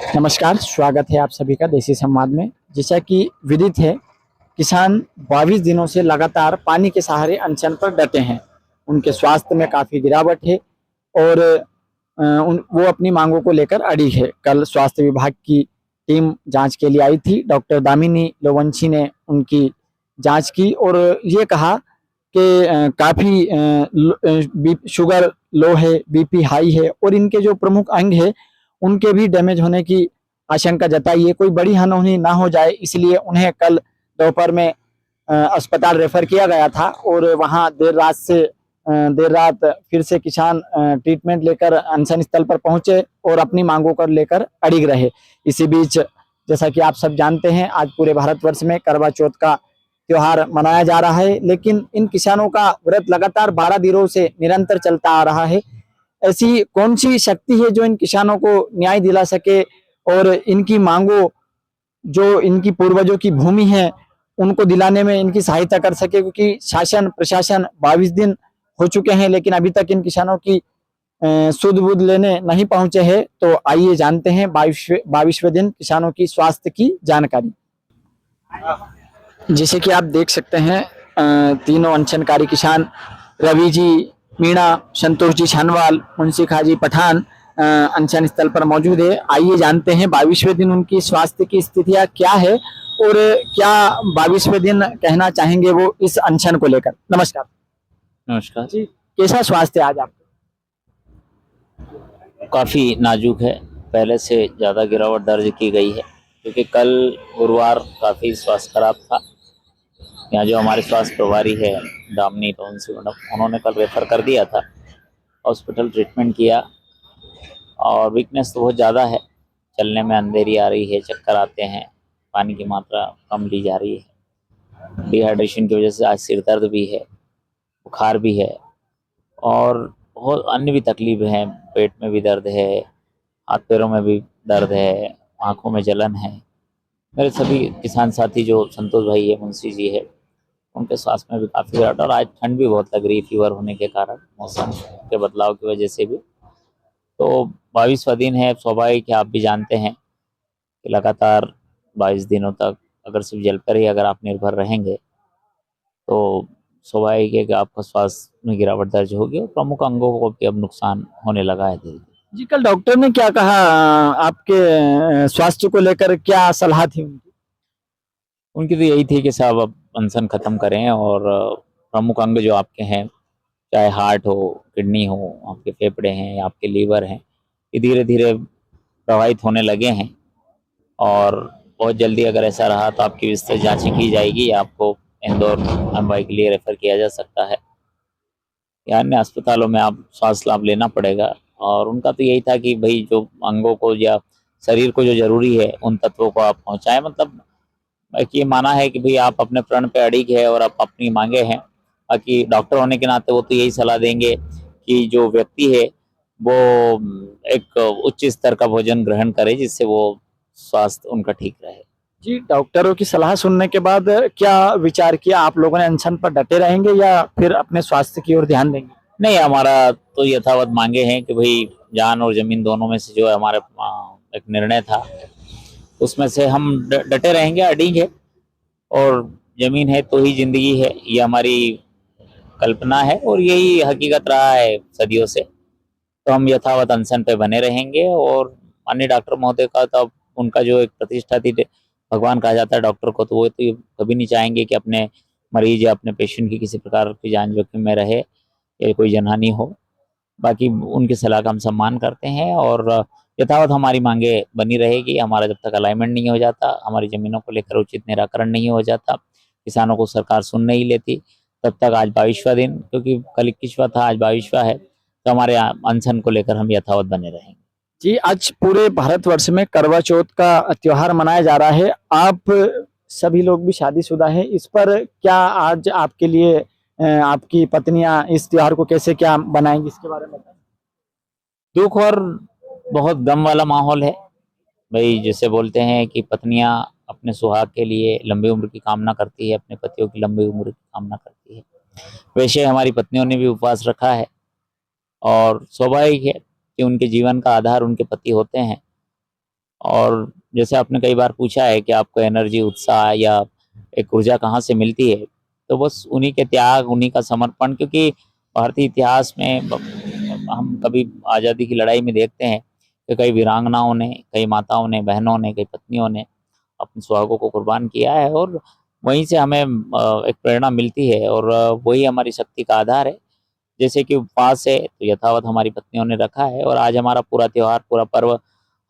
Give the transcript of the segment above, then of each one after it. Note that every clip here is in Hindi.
नमस्कार, स्वागत है आप सभी का देसी संवाद में। जैसा कि विदित है, किसान 22 दिनों से लगातार पानी के सहारे अनशन पर डटे हैं। उनके स्वास्थ्य में काफ़ी गिरावट है और वो अपनी मांगों को लेकर अड़ी है। कल स्वास्थ्य विभाग की टीम जांच के लिए आई थी। डॉक्टर दामिनी लोवंशी ने उनकी जांच की और ये कहा कि काफ़ी शुगर लो है, बीपी हाई है और इनके जो प्रमुख अंग है उनके भी डैमेज होने की आशंका जताई है। कोई बड़ी अनहोनी ना हो जाए, इसलिए उन्हें कल दोपहर में अस्पताल रेफर किया गया था और वहां देर रात फिर से किसान ट्रीटमेंट लेकर अनशन स्थल पर पहुंचे और अपनी मांगों को लेकर अड़िग रहे। इसी बीच जैसा कि आप सब जानते हैं, आज पूरे भारतवर्ष में करवा चौथ का त्योहार मनाया जा रहा है, लेकिन इन किसानों का व्रत लगातार 12 दिनों से निरंतर चलता आ रहा है। ऐसी कौन सी शक्ति है जो इन किसानों को न्याय दिला सके और इनकी मांगों, जो इनकी पूर्वजों की भूमि है, उनको दिलाने में इनकी सहायता कर सके? क्योंकि शासन प्रशासन 22 दिन हो चुके हैं लेकिन अभी तक इन किसानों की सुध बुध लेने नहीं पहुंचे हैं। तो आइए जानते हैं 22वें दिन किसानों की स्वास्थ्य की जानकारी। जैसे कि आप देख सकते हैं, तीनों अनशनकारी किसान रवि जी मीणा, संतोष जी छानवाल, मुंशी खाजी पठान अनशन स्थल पर मौजूद है। आइए जानते हैं 22वें दिन उनकी स्वास्थ्य की स्थितियां क्या है और क्या 22वें दिन कहना चाहेंगे वो इस अनशन को लेकर। नमस्कार नमस्कार जी, कैसा स्वास्थ्य है आज आपका? काफ़ी नाजुक है। पहले से ज़्यादा गिरावट दर्ज की गई है क्योंकि कल गुरुवार काफ़ी स्वास्थ्य खराब था। यहाँ जो हमारे स्वास्थ्य प्रभारी है दामिनी लोवंशी मैडम, उन्होंने कल रेफर कर दिया था हॉस्पिटल, ट्रीटमेंट किया और वीकनेस तो बहुत ज़्यादा है। चलने में अंधेरी आ रही है, चक्कर आते हैं, पानी की मात्रा कम ली जा रही है। डिहाइड्रेशन की वजह से आज सिर दर्द भी है, बुखार भी है और बहुत अन्य भी तकलीफ हैं। पेट में भी दर्द है, हाथ पैरों में भी दर्द है, आंखों में जलन है। मेरे सभी किसान साथी जो संतोष भाई है, मुंशी जी है, उनके स्वास्थ्य में भी काफ़ी गिरावट और आज ठंड भी बहुत लग रही, फीवर होने के कारण, मौसम के बदलाव की वजह से भी। तो 22वां दिन है। स्वाभाविक है, आप भी जानते हैं कि लगातार 22 दिनों तक अगर सिर्फ जल पर ही अगर आप निर्भर रहेंगे तो स्वाभाविक है कि आपका स्वास्थ्य में गिरावट दर्ज होगी और प्रमुख अंगों को भी अब नुकसान होने लगा है धीरे धीरे। जी, कल डॉक्टर ने क्या कहा? आपके स्वास्थ्य को लेकर क्या सलाह थी उनकी? उनकी तो यही थी कि साहब अब अनशन खत्म करें और प्रमुख अंग जो आपके हैं, चाहे हार्ट हो, किडनी हो, आपके फेफड़े हैं या आपके लीवर हैं, ये धीरे धीरे प्रभावित होने लगे हैं और बहुत जल्दी अगर ऐसा रहा तो आपकी विस्तृत जांचें की जाएगी या आपको इंदौर एमवाई के लिए रेफर किया जा सकता है या अन्य अस्पतालों में आप स्वास्थ्य लाभ लेना पड़ेगा। और उनका तो यही था कि भाई जो अंगों को या शरीर को जो जरूरी है उन तत्वों को आप पहुंचाएं। मतलब एक ये माना है कि भाई आप अपने प्रण पे अड़िग है और आप अपनी मांगे हैं। बाकी डॉक्टर होने के नाते वो तो यही सलाह देंगे कि जो व्यक्ति है वो एक उच्च स्तर का भोजन ग्रहण करे जिससे वो स्वास्थ्य उनका ठीक रहे। जी, डॉक्टरों की सलाह सुनने के बाद क्या विचार किया? आप लोगों ने अनशन पर डटे रहेंगे या फिर अपने स्वास्थ्य की ओर ध्यान देंगे? नहीं, हमारा तो यथावत मांगे हैं कि भाई जान और जमीन दोनों में से जो है हमारे एक निर्णय था उसमें से हम डटे रहेंगे, अडिग है। और जमीन है तो ही जिंदगी है, ये हमारी कल्पना है और यही हकीकत रहा है सदियों से। तो हम यथावत अनशन पे बने रहेंगे और अन्य डॉक्टर महोदय का तो अब उनका जो एक प्रतिष्ठा थी, भगवान कहा जाता है डॉक्टर को, तो वो तो ये कभी नहीं चाहेंगे कि अपने मरीज या अपने पेशेंट की किसी प्रकार की जान जोखिम में रहे या कोई जनहानि हो। बाकी उनकी सलाह का हम सम्मान करते हैं और यथावत हमारी मांगे बनी रहेगी। हमारा जब तक अलाइनमेंट नहीं हो जाता, हमारी ज़मीनों को लेकर उचित निराकरण नहीं हो जाता, किसानों को सरकार सुन नहीं लेती, तब तक आज 22वां दिन, क्योंकि कल 21वां था, आज 22वां है, तो हमारे अनशन को लेकर हम यथावत बने रहेंगे। जी, आज पूरे भारतवर्ष में करवा चौथ का त्योहार मनाया जा रहा है। आप सभी लोग भी शादीशुदा हैं। इस पर क्या आज आपके लिए आपकी पत्नियां इस त्योहार को कैसे क्या बनाएंगी, इसके बारे में बताएं। दुख और बहुत गम वाला माहौल है। भाई जैसे बोलते हैं कि पत्नियां अपने सुहाग के लिए लंबी उम्र की कामना करती है, अपने पतियों की लंबी उम्र की कामना करती है, वैसे हमारी पत्नियों ने भी उपवास रखा है और स्वाभाविक है कि उनके जीवन का आधार उनके पति होते हैं और जैसे आपने कई बार पूछा है कि आपको एनर्जी, उत्साह या एक ऊर्जा कहाँ से मिलती है, तो बस उन्हीं के त्याग, उन्हीं का समर्पण, क्योंकि भारतीय इतिहास में हम कभी आज़ादी की लड़ाई में देखते हैं कि कई वीरांगनाओं ने, कई माताओं ने, बहनों ने, कई पत्नियों ने अपने सुहागों को कुर्बान किया है, और वहीं से हमें एक प्रेरणा मिलती है, और वही हमारी शक्ति का आधार है। जैसे कि उपवास है तो यथावत हमारी पत्नियों ने रखा है, और आज हमारा पूरा त्योहार, पूरा पर्व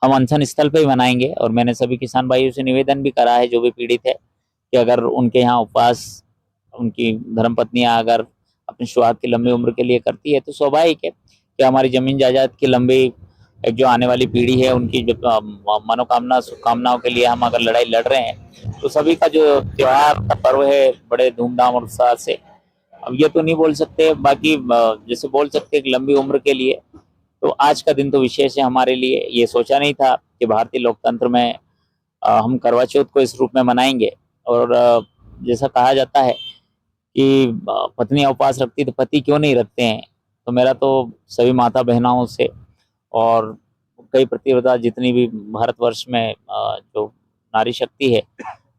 हम अनशन स्थल पे ही मनाएंगे। और मैंने सभी किसान भाइयों से निवेदन भी करा है, जो भी पीड़ित है, कि अगर उनके यहाँ उपवास उनकी धर्मपत्नियां अगर अपने सुहाग की लंबी उम्र के लिए करती है, तो स्वाभाविक है कि हमारी जमीन जायदाद की लंबी एक जो आने वाली पीढ़ी है, उनकी जो मनोकामना, शुभकामनाओं के लिए हम अगर लड़ाई लड़ रहे हैं, तो सभी का जो त्योहार का पर्व है बड़े धूमधाम और उत्साह से, अब ये तो नहीं बोल सकते, बाकी जैसे बोल सकते कि लंबी उम्र के लिए, तो आज का दिन तो विशेष है हमारे लिए। ये सोचा नहीं था कि भारतीय लोकतंत्र में हम करवा चौथ को इस रूप में मनाएंगे। और जैसा कहा जाता है कि पत्नियां उपवास रखती तो पति क्यों नहीं रखते हैं, तो मेरा तो सभी माता बहनाओं से और कई प्रतिव्रता जितनी भी भारतवर्ष में जो नारी शक्ति है,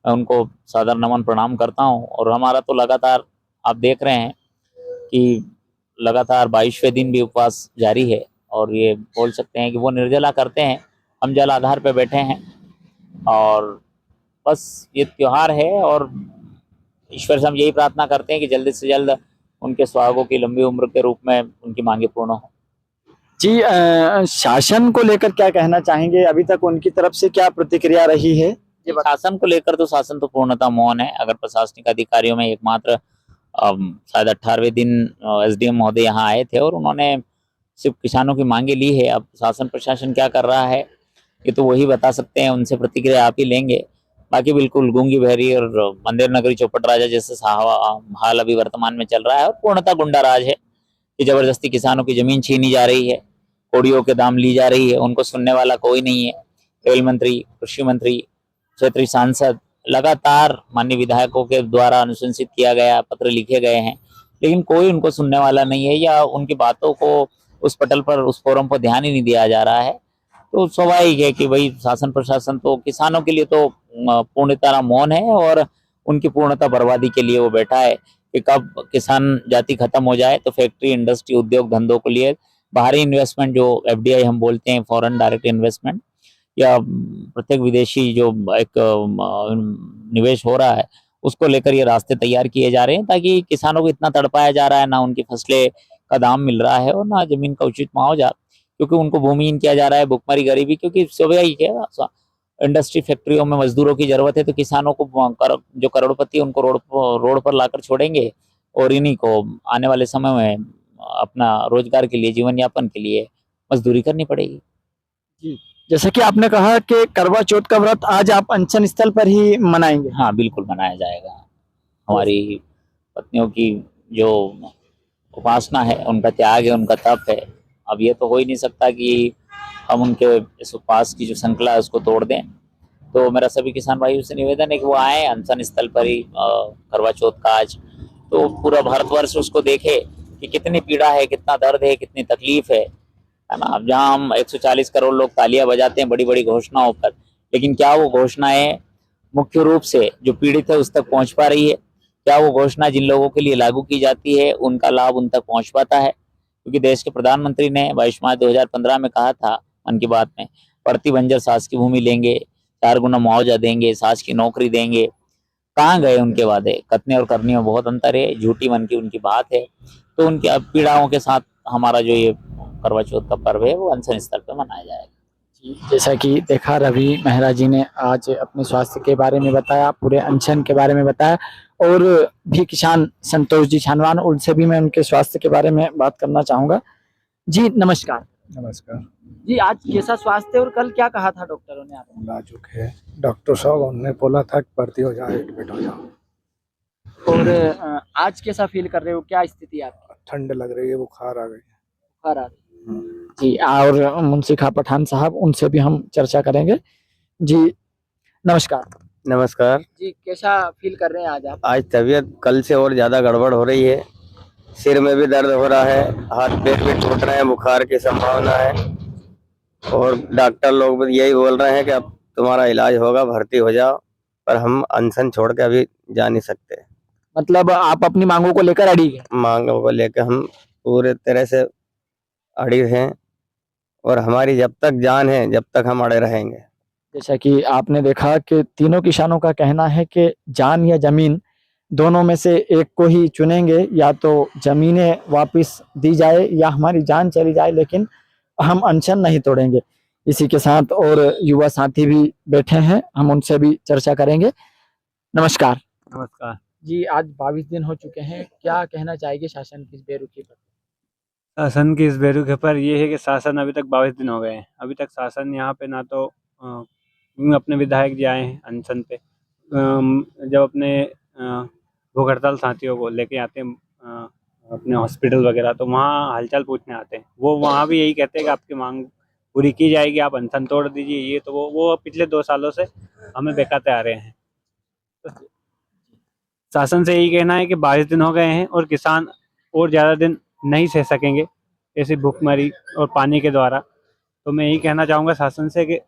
मैं उनको सादर नमन प्रणाम करता हूँ। और हमारा तो लगातार आप देख रहे हैं कि लगातार 22वें दिन भी उपवास जारी है, और ये बोल सकते हैं कि वो निर्जला करते हैं, हम जल आधार पे बैठे हैं। और बस ये त्योहार है, और ईश्वर से हम यही प्रार्थना करते हैं कि जल्द से जल्द उनके सुहागों की लंबी उम्र के रूप में उनकी मांगे पूर्ण हो। जी, शासन को लेकर क्या कहना चाहेंगे? अभी तक उनकी तरफ से क्या प्रतिक्रिया रही है? शासन को लेकर तो शासन तो पूर्णतः मौन है। अगर प्रशासनिक अधिकारियों में एकमात्र शायद 18वें दिन एसडीएम महोदय यहाँ आए थे, और उन्होंने सिर्फ किसानों की मांगे ली है। अब शासन प्रशासन क्या कर रहा है ये तो वही बता सकते हैं, उनसे प्रतिक्रिया आप ही लेंगे। बाकी बिल्कुल गूंगी बहरी और मंदिर नगरी चौपट राजा जैसे हाल अभी वर्तमान में चल रहा है, और पूर्णतः गुंडा राज है कि जबरदस्ती किसानों की जमीन छीनी जा रही है, कोड़ियों के दाम ली जा रही है, उनको सुनने वाला कोई नहीं है। रेल मंत्री, कृषि मंत्री, क्षेत्रीय सांसद, लगातार माननीय विधायकों के द्वारा अनुशंसित किया गया, पत्र लिखे गए हैं, लेकिन कोई उनको सुनने वाला नहीं है, या उनकी बातों को उस पटल पर, उस फोरम पर ध्यान ही नहीं दिया जा रहा है। तो स्वाभाविक है कि भाई शासन प्रशासन तो किसानों के लिए तो पूर्णतः मौन है, और उनकी पूर्णतः बर्बादी के लिए वो बैठा है कि कब किसान जाति खत्म हो जाए तो फैक्ट्री, इंडस्ट्री, उद्योग धंधों के लिए बाहरी इन्वेस्टमेंट, जो एफडीआई हम बोलते हैं, फॉरेन डायरेक्ट इन्वेस्टमेंट, या प्रत्येक विदेशी जो एक निवेश हो रहा है, उसको लेकर ये रास्ते तैयार किए जा रहे हैं, ताकि किसानों को इतना तड़पाया जा रहा है, ना उनकी फसलें का दाम मिल रहा है और ना जमीन का उचित मुआवजा, क्योंकि उनको भूमिहीन किया जा रहा है, भुखमरी, गरीबी, क्योंकि स्वाभाविक है इंडस्ट्री फैक्ट्रियों में मजदूरों की जरूरत है, तो किसानों को जो करोड़पति उनको रोड पर लाकर छोड़ेंगे, और इन्हीं को आने वाले समय में अपना रोजगार के लिए, जीवन यापन के लिए मजदूरी करनी पड़ेगी। जी, जैसे कि आपने कहा कि करवा चौथ का व्रत आज आप अनशन स्थल पर ही मनाएंगे। हाँ, बिल्कुल मनाया जाएगा। हमारी पत्नियों की जो उपासना है, उनका त्याग है, उनका तप है। अब ये तो हो ही नहीं सकता कि हम उनके इस उपवास की जो श्रृंखला है उसको तोड़ दें। तो मेरा सभी किसान भाइयों से निवेदन है कि वो आए अनशन स्थल पर ही करवा चौथ का आज, तो पूरा भारतवर्ष उसको देखे कि कितनी पीड़ा है, कितना दर्द है, कितनी तकलीफ है ना। अब जहाँ हम 140 करोड़ लोग तालियां बजाते हैं बड़ी बड़ी घोषणाओं पर, लेकिन क्या वो घोषणाएं मुख्य रूप से जो पीड़ित है उस तक पहुंच पा रही है? क्या वो घोषणा जिन लोगों के लिए लागू की जाती है उनका लाभ उन तक पहुंच पाता है? क्योंकि देश के प्रधानमंत्री ने 22 मार्च 2015 में कहा था मन की बात में, पड़ती बंजर सास की भूमि लेंगे, 4 गुना मुआवजा देंगे, सास की नौकरी देंगे। कहाँ गए उनके वादे? कथने और करने में बहुत अंतर है, झूठी मन की उनकी बात है। तो उनकी पीड़ाओं के साथ हमारा जो ये करवा चौथ का पर्व है वो अनशन स्थल पर मनाया जाएगा। जैसा कि देखा, रवि मेहरा जी ने आज अपने स्वास्थ्य के बारे में बताया, पूरे अनशन के बारे में बताया, और भी किसान संतोष जी छानवान, उनसे भी मैं उनके स्वास्थ्य के बारे में बात करना चाहूंगा। जी नमस्कार। नमस्कार जी, आज कैसा स्वास्थ्य और कल क्या कहा था डॉक्टरों ने आपको? नाजुक है। डॉक्टर साहब उन्होंने बोला था कि भर्ती हो जाओ, एडमिट हो जाओ। और आज कैसा फील कर रहे हो? क्या स्थिति है आपकी? ठंड लग रही है, बुखार आ गई। बुखार आ रही है। जी, और मुंशी खा पठान साहब, उनसे भी हम चर्चा करेंगे। जी नमस्कार। नमस्कार। जी, कैसा फील कर रहे हैं आज आप? आज तबीयत कल से और ज़्यादा गड़बड़ हो रही है, सिर में भी दर्द हो रहा है, हाथ पैर भी टूट रहे हैं, बुखार की संभावना है। और डॉक्टर लोग भी यही बोल रहे हैं कि अब तुम्हारा इलाज होगा, भर्ती हो जाओ, पर हम अनशन छोड़ के अभी जा नहीं सकते। मतलब आप अपनी मांगों को लेकर अड़ी हैं। मांगों को लेकर हम पूरे तरह से अड़ी हैं और हमारी जब तक जान है जब तक हम अड़े रहेंगे। जैसा कि आपने देखा कि तीनों किसानों का कहना है कि जान या जमीन दोनों में से एक को ही चुनेंगे, या तो जमीनें वापस दी जाए या हमारी जान चली जाए, लेकिन हम अनशन नहीं तोड़ेंगे। इसी के साथ और युवा साथी भी बैठे हैं, हम उनसे भी चर्चा करेंगे। नमस्कार नमस्कार। जी, आज 22 दिन हो चुके हैं, क्या कहना चाहेंगे शासन की इस बेरुखी पर? शासन की इस बेरुखी पर ये है कि शासन अभी तक 22 दिन हो गए हैं, अभी तक शासन यहाँ पे ना तो अपने विधायक जी आए हैं अनशन पे। जब अपने भूख हड़ताल साथियों को लेके आते हैं अपने हॉस्पिटल वगैरह, तो वहाँ हालचाल पूछने आते हैं। वो वहाँ भी यही कहते हैं कि आपकी मांग पूरी की जाएगी, आप अनशन तोड़ दीजिए। ये तो वो पिछले 2 सालों से हमें बेकाते आ रहे हैं। तो शासन से यही कहना है कि 22 दिन हो गए हैं और किसान और ज़्यादा दिन नहीं सह सकेंगे ऐसी भूखमरी और पानी के द्वारा। तो मैं यही कहना चाहूँगा शासन से कि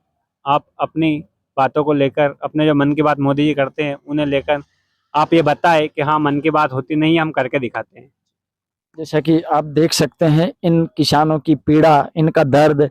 आप अपनी बातों को लेकर, अपने जो मन की बात मोदी जी करते हैं उन्हें लेकर आप ये बताएं कि हाँ, मन की बात होती नहीं है, हम करके दिखाते हैं। जैसा कि आप देख सकते हैं इन किसानों की पीड़ा, इनका दर्द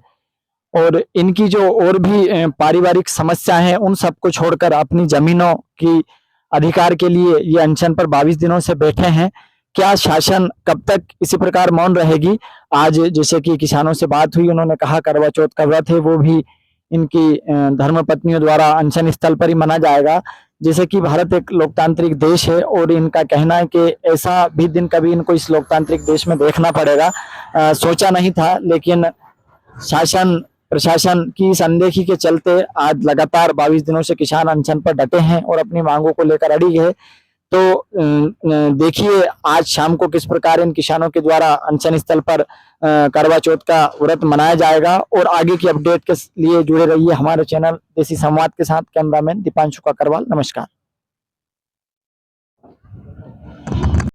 और इनकी जो और भी पारिवारिक समस्या है, उन सबको छोड़कर अपनी जमीनों की अधिकार के लिए ये अनशन पर 22 दिनों से बैठे हैं। क्या शासन कब तक इसी प्रकार मौन रहेगी? आज जैसे कि किसानों से बात हुई, उन्होंने कहा करवा चौथ का व्रत है, वो भी इनकी धर्मपत्नियों द्वारा अनशन स्थल पर ही मना जाएगा। जैसे कि भारत एक लोकतांत्रिक देश है और इनका कहना है कि ऐसा भी दिन कभी इनको इस लोकतांत्रिक देश में देखना पड़ेगा। सोचा नहीं था, लेकिन शासन प्रशासन की इस अनदेखी के चलते आज लगातार 22 दिनों से किसान अनशन पर डटे हैं और अपनी मांगों को लेकर अड़ी है। तो देखिए आज शाम को किस प्रकार इन किसानों के द्वारा अनशन स्थल पर करवा चौथ का व्रत मनाया जाएगा। और आगे की अपडेट के लिए जुड़े रहिए हमारे चैनल देसी संवाद के साथ। कैमरामैन दीपांशु काकरवाल, नमस्कार।